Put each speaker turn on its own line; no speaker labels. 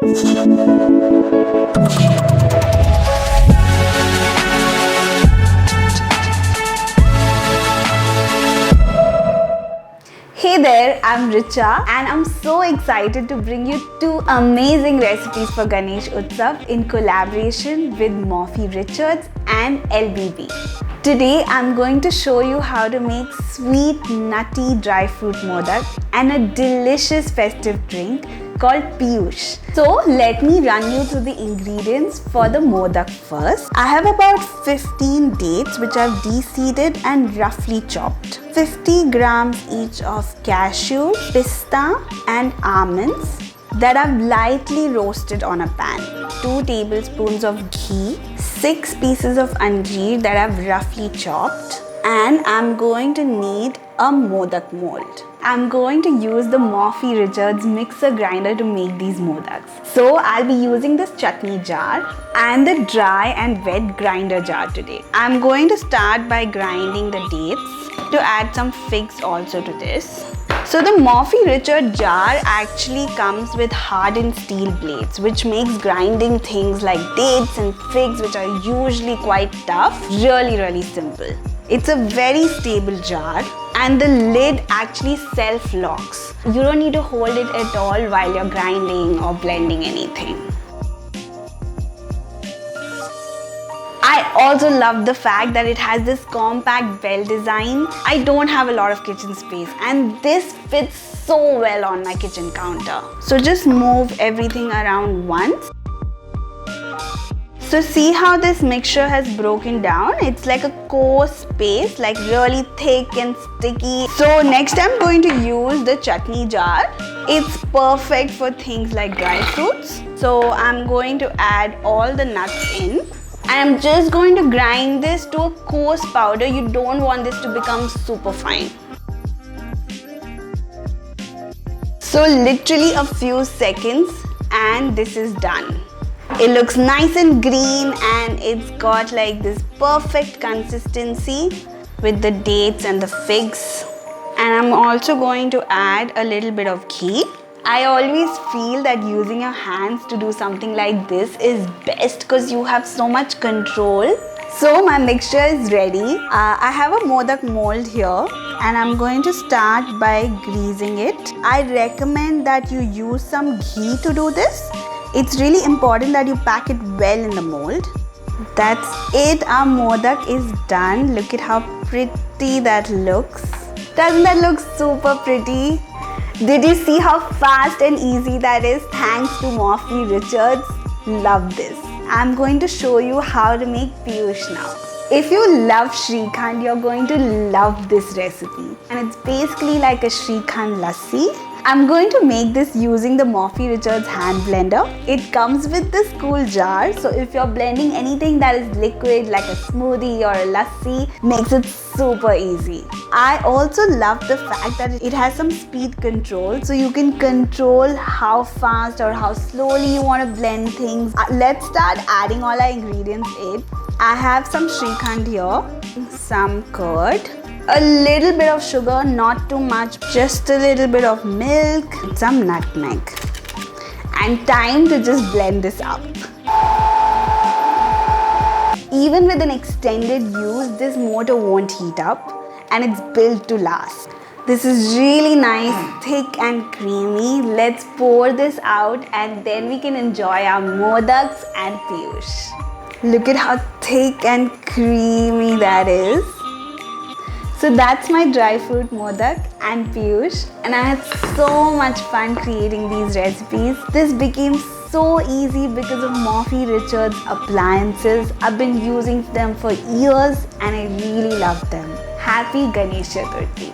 Hey there, I'm Richa and I'm so excited to bring you two amazing recipes for Ganesh Utsav in collaboration with Morphy Richards and LBB. Today I'm going to show you how to make sweet nutty dry fruit modak and a delicious festive drink called Piyush. So let me run you through the ingredients for the modak first. I have about 15 dates which I've de-seeded and roughly chopped. 50 grams each of cashew, pista and almonds that I've lightly roasted on a pan. 2 tablespoons of ghee, 6 pieces of anjeer that I've roughly chopped, and I'm going to need a modak mold. I'm going to use the Morphy Richards mixer grinder to make these modaks. So I'll be using this chutney jar and the dry and wet grinder jar today. I'm going to start by grinding the dates to add some figs also to this. So the Morphy Richards jar actually comes with hardened steel blades, which makes grinding things like dates and figs, which are usually quite tough, really simple. It's a very stable jar and the lid actually self-locks. You don't need to hold it at all while you're grinding or blending anything. I also love the fact that it has this compact bell design. I don't have a lot of kitchen space and this fits so well on my kitchen counter. So just move everything around once. So see how this mixture has broken down? It's like a coarse paste, like really thick and sticky. So next I'm going to use the chutney jar. It's perfect for things like dry fruits. So I'm going to add all the nuts in. And I'm just going to grind this to a coarse powder. You don't want this to become super fine. So literally a few seconds and this is done. It looks nice and green and it's got like this perfect consistency with the dates and the figs. And I'm also going to add a little bit of ghee. I always feel that using your hands to do something like this is best because you have so much control. So my mixture is ready. I have a modak mold here and I'm going to start by greasing it. I recommend that you use some ghee to do this. It's really important that you pack it well in the mold. That's it, our modak is done. Look at how pretty that looks. Doesn't that look super pretty? Did you see how fast and easy that is? Thanks to Morphy Richards. Love this. I'm going to show you how to make Piyush now. If you love Shrikhand, you're going to love this recipe. And it's basically like a Shrikhand lassi. I'm going to make this using the Morphy Richards hand blender. It comes with this cool jar, so if you're blending anything that is liquid like a smoothie or a lassi, makes it super easy. I also love the fact that it has some speed control, so you can control how fast or how slowly you want to blend things. Let's start adding all our ingredients in. I have some Shrikhand here, some curd, a little bit of sugar, not too much, just a little bit of milk, and some nutmeg. And time to just blend this up. Even with an extended use, this motor won't heat up and it's built to last. This is really nice, thick and creamy. Let's pour this out and then we can enjoy our modaks and Piyush. Look at how thick and creamy that is. So that's my dry fruit modak and Piyush, and I had so much fun creating these recipes. This became so easy because of Morphy Richards appliances. I've been using them for years and I really love them. Happy Ganesh Chaturthi.